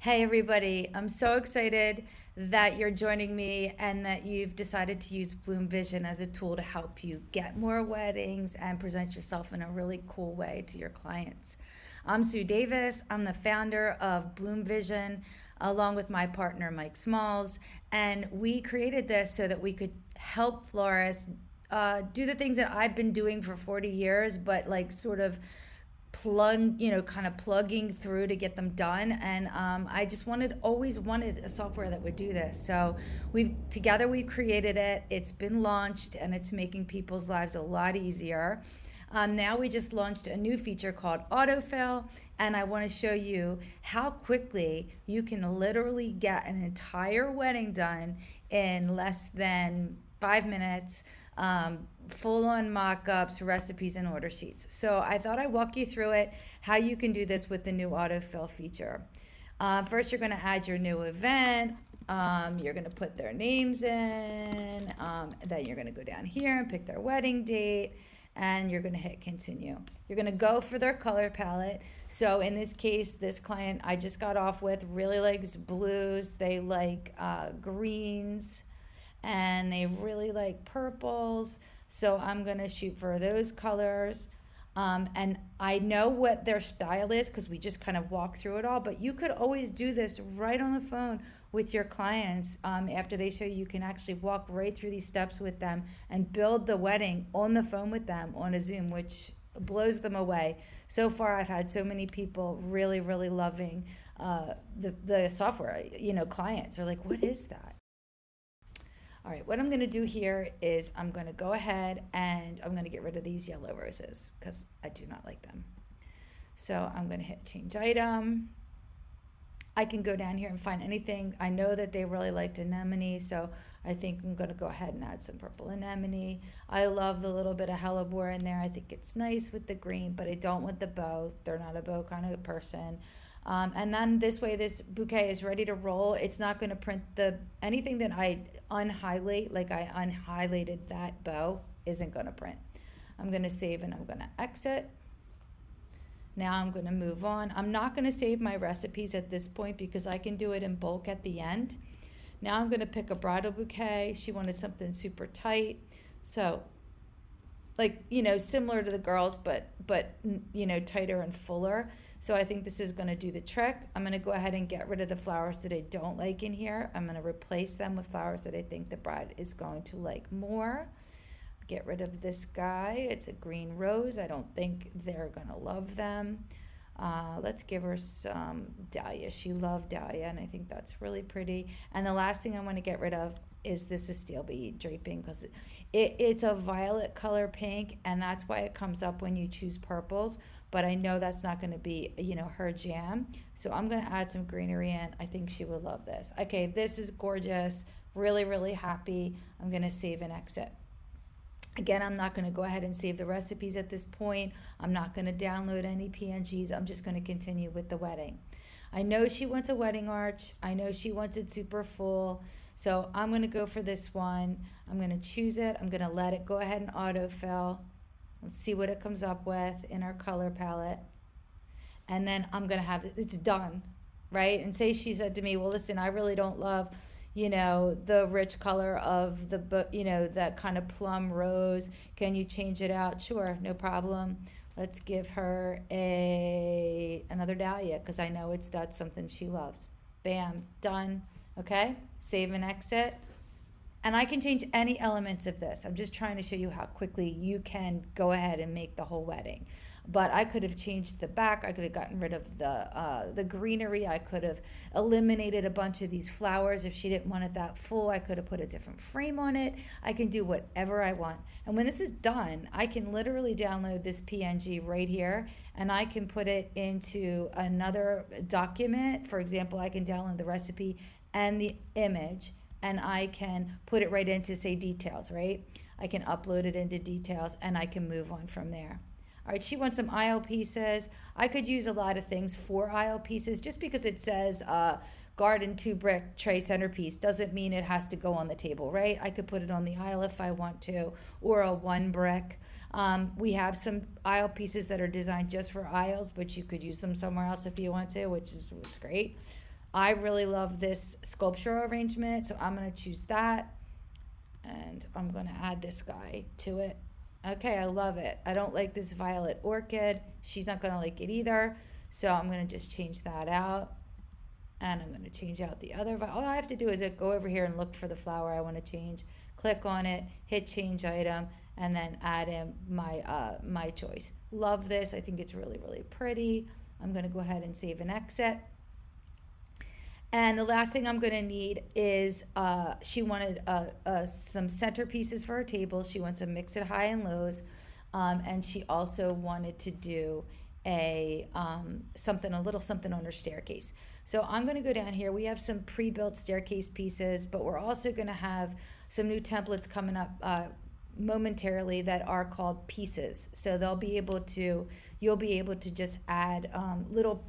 Hey everybody, I'm so excited that you're joining me and that you've decided to use BloomVision as a tool to help you get more weddings and present yourself in a really cool way to your clients. I'm Sue Davis. I'm the founder of BloomVision along with my partner Mike Smalls, and we created this so that we could help florists do the things that I've been doing for 40 years, but like sort of kind of plugging through to get them done. And I just always wanted a software that would do this. So we've created it. It's been launched and it's making people's lives a lot easier. Now we just launched a new feature called autofill, and I want to show you how quickly you can literally get an entire wedding done in less than 5 minutes, full on mock-ups, recipes, and order sheets. So I thought I'd walk you through it, how you can do this with the new autofill feature. First, you're going to add your new event. You're going to put their names in. Then you're going to go down here and pick their wedding date, and you're going to hit continue. You're going to go for their color palette. So in this case, this client I just got off with really likes blues. They like greens, and they really like purples. So I'm gonna shoot for those colors. And I know what their style is because we just kind of walk through it all, but you could always do this right on the phone with your clients. After they show you, you can actually walk right through these steps with them and build the wedding on the phone with them on a Zoom, which blows them away. So far, I've had so many people really, really loving the software. Clients are like, what is that? All right, what I'm gonna do here is I'm gonna go ahead and I'm gonna get rid of these yellow roses because I do not like them. So I'm gonna hit change item. I can go down here and find anything. I know that they really liked anemone, so I think I'm gonna go ahead and add some purple anemone. I love the little bit of hellebore in there. I think it's nice with the green, but I don't want the bow. They're not a bow kind of person. And then this way, this bouquet is ready to roll. It's not going to print anything that I unhighlight, like I unhighlighted that bow, isn't going to print. I'm going to save and I'm going to exit. Now I'm going to move on. I'm not going to save my recipes at this point because I can do it in bulk at the end. Now I'm going to pick a bridal bouquet. She wanted something super tight. So similar to the girls, but tighter and fuller. So I think this is going to do the trick. I'm going to go ahead and get rid of the flowers that I don't like in here. I'm going to replace them with flowers that I think the bride is going to like more. Get rid of this guy. It's a green rose. I don't think they're going to love them. Let's give her some dahlia. She loved dahlia, and I think that's really pretty. And the last thing I want to get rid of is this steel bead draping because it's a violet color pink, and that's why it comes up when you choose purples. But I know that's not going to be, her jam. So I'm going to add some greenery in. I think she would love this. Okay, this is gorgeous. Really, really happy. I'm going to save and exit. Again, I'm not going to go ahead and save the recipes at this point. I'm not going to download any PNGs. I'm just going to continue with the wedding. I know she wants a wedding arch. I know she wants it super full. So I'm going to go for this one. I'm going to choose it. I'm going to let it go ahead and autofill. Let's see what it comes up with in our color palette. And then I'm going to have it's done, right? And say she said to me, well, listen, I really don't love the rich color of the book, that kind of plum rose. Can you change it out? Sure, no problem. Let's give her another dahlia because I know that's something she loves. Bam, done. Okay, save and exit. And I can change any elements of this. I'm just trying to show you how quickly you can go ahead and make the whole wedding. But I could have changed the back. I could have gotten rid of the greenery. I could have eliminated a bunch of these flowers. If she didn't want it that full, I could have put a different frame on it. I can do whatever I want. And when this is done, I can literally download this PNG right here, and I can put it into another document. For example, I can download the recipe and the image, and I can put it right into, say, details, right? I can upload it into details, and I can move on from there. All right, she wants some aisle pieces. I could use a lot of things for aisle pieces. Just because it says garden 2-brick tray centerpiece doesn't mean it has to go on the table, right? I could put it on the aisle if I want to, or a 1-brick. We have some aisle pieces that are designed just for aisles, but you could use them somewhere else if you want to, which is great. I really love this sculptural arrangement, so I'm going to choose that. And I'm going to add this guy to it. Okay, I love it. I don't like this violet orchid. She's not going to like it either. So I'm going to just change that out. And I'm going to change out the other. All I have to do is go over here and look for the flower I want to change. Click on it, hit change item, and then add in my choice. Love this. I think it's really, really pretty. I'm going to go ahead and save and exit. And the last thing I'm going to need is she wanted some centerpieces for her table. She wants to mix it high and lows. And she also wanted to do a little something on her staircase. So I'm going to go down here. We have some pre-built staircase pieces, but we're also going to have some new templates coming up momentarily that are called pieces. So you'll be able to just add little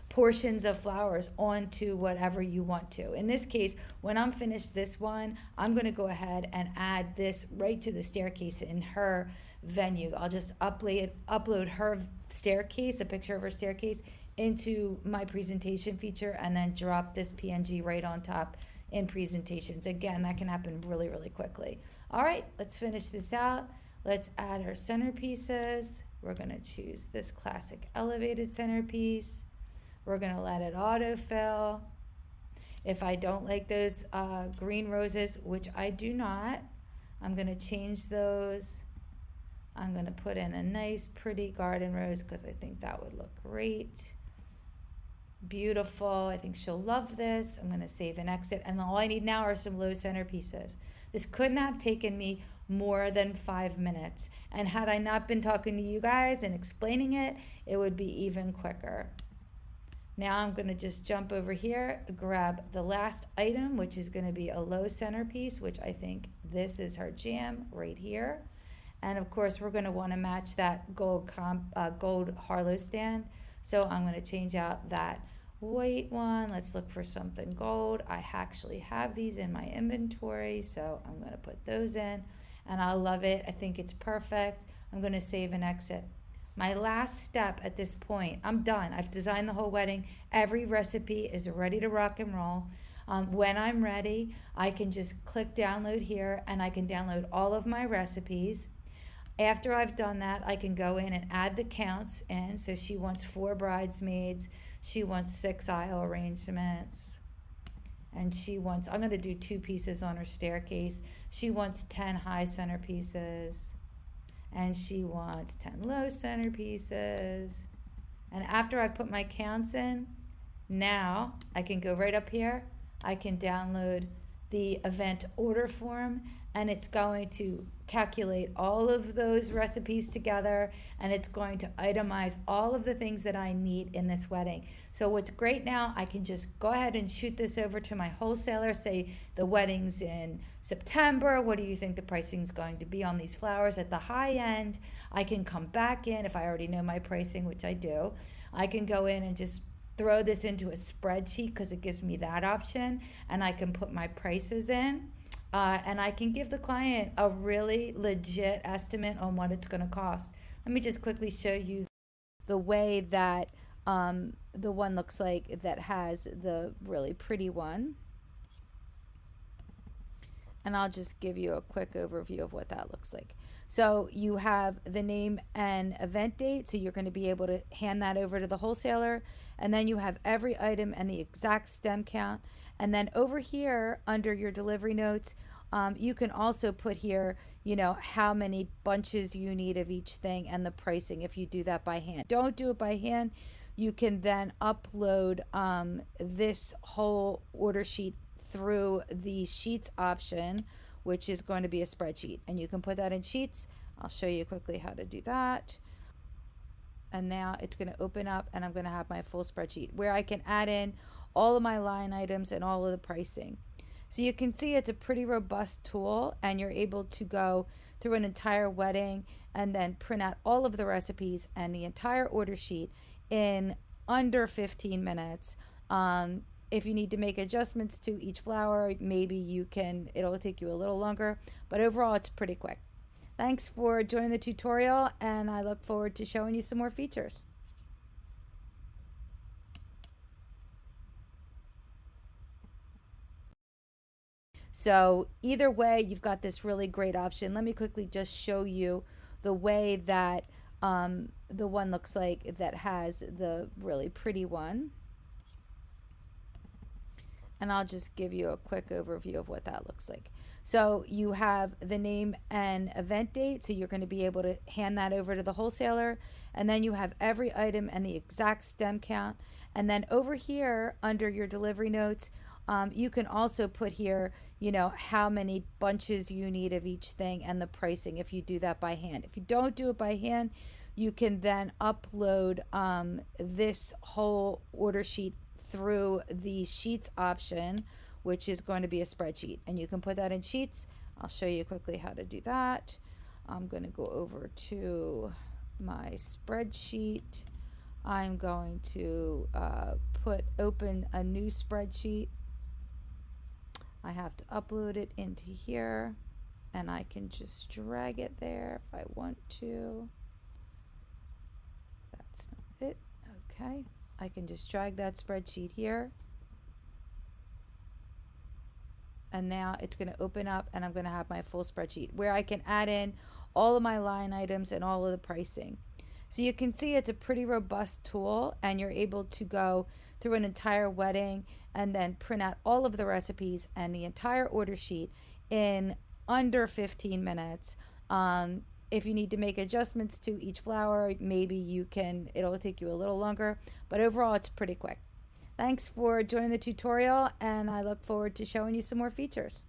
portions of flowers onto whatever you want to. In this case, when I'm finished this one, I'm going to go ahead and add this right to the staircase in her venue. I'll just upload her staircase, a picture of her staircase, into my presentation feature, and then drop this PNG right on top in presentations. Again, that can happen really, really quickly. All right, let's finish this out. Let's add our centerpieces. We're going to choose this classic elevated centerpiece. We're going to let it autofill. If I don't like those green roses, which I do not, I'm going to change those. I'm going to put in a nice pretty garden rose because I think that would look great. Beautiful. I think she'll love this. I'm going to save and exit. And all I need now are some low centerpieces. This couldn't have taken me more than 5 minutes. And had I not been talking to you guys and explaining it, it would be even quicker. Now I'm going to just jump over here, grab the last item, which is going to be a low centerpiece, which I think this is her jam right here. And of course, we're going to want to match that gold Harlow stand. So I'm going to change out that white one. Let's look for something gold. I actually have these in my inventory, so I'm going to put those in. And I love it. I think it's perfect. I'm going to save and exit. My last step at this point, I'm done. I've designed the whole wedding. Every recipe is ready to rock and roll. When I'm ready, I can just click download here, and I can download all of my recipes. After I've done that, I can go in and add the counts in. So she wants 4 bridesmaids. She wants 6 aisle arrangements. And I'm going to do 2 pieces on her staircase. She wants 10 high centerpieces. And she wants 10 low centerpieces. And after I've put my counts in, now I can go right up here. I can download the event order form, and it's going to calculate all of those recipes together, and it's going to itemize all of the things that I need in this wedding. So what's great now, I can just go ahead and shoot this over to my wholesaler, say the wedding's in September, what do you think the pricing is going to be on these flowers at the high end? I can come back in, if I already know my pricing, which I do, I can go in and just throw this into a spreadsheet because it gives me that option, and I can put my prices in. And I can give the client a really legit estimate on what it's going to cost. Let me just quickly show you the way that the one looks like that has the really pretty one. And I'll just give you a quick overview of what that looks like. So you have the name and event date, so you're going to be able to hand that over to the wholesaler. And then you have every item and the exact stem count. And then over here under your delivery notes, you can also put here, how many bunches you need of each thing and the pricing if you do that by hand. Don't do it by hand. You can then upload this whole order sheet through the Sheets option, which is going to be a spreadsheet. And you can put that in Sheets. I'll show you quickly how to do that. And now it's going to open up, and I'm going to have my full spreadsheet where I can add in all of my line items and all of the pricing. So you can see it's a pretty robust tool, and you're able to go through an entire wedding and then print out all of the recipes and the entire order sheet in under 15 minutes. If you need to make adjustments to each flower, maybe it'll take you a little longer, but overall it's pretty quick. Thanks for joining the tutorial, and I look forward to showing you some more features. So either way, you've got this really great option. Let me quickly just show you the way that the one looks like that has the really pretty one. And I'll just give you a quick overview of what that looks like. So you have the name and event date, so you're going to be able to hand that over to the wholesaler, and then you have every item and the exact stem count. And then over here under your delivery notes, you can also put here, you know, how many bunches you need of each thing and the pricing if you do that by hand. If you don't do it by hand, you can then upload this whole order sheet through the Sheets option, which is going to be a spreadsheet, and you can put that in Sheets. I'll show you quickly how to do that. I'm going to go over to my spreadsheet. I'm going to open a new spreadsheet. I have to upload it into here, and I can just drag it there if I want to. That's not it. Okay. I can just drag that spreadsheet here. And now it's going to open up, and I'm going to have my full spreadsheet where I can add in all of my line items and all of the pricing. So you can see it's a pretty robust tool, and you're able to go through an entire wedding and then print out all of the recipes and the entire order sheet in under 15 minutes. If you need to make adjustments to each flower, maybe you can, it'll take you a little longer, but overall it's pretty quick. Thanks for joining the tutorial, and I look forward to showing you some more features.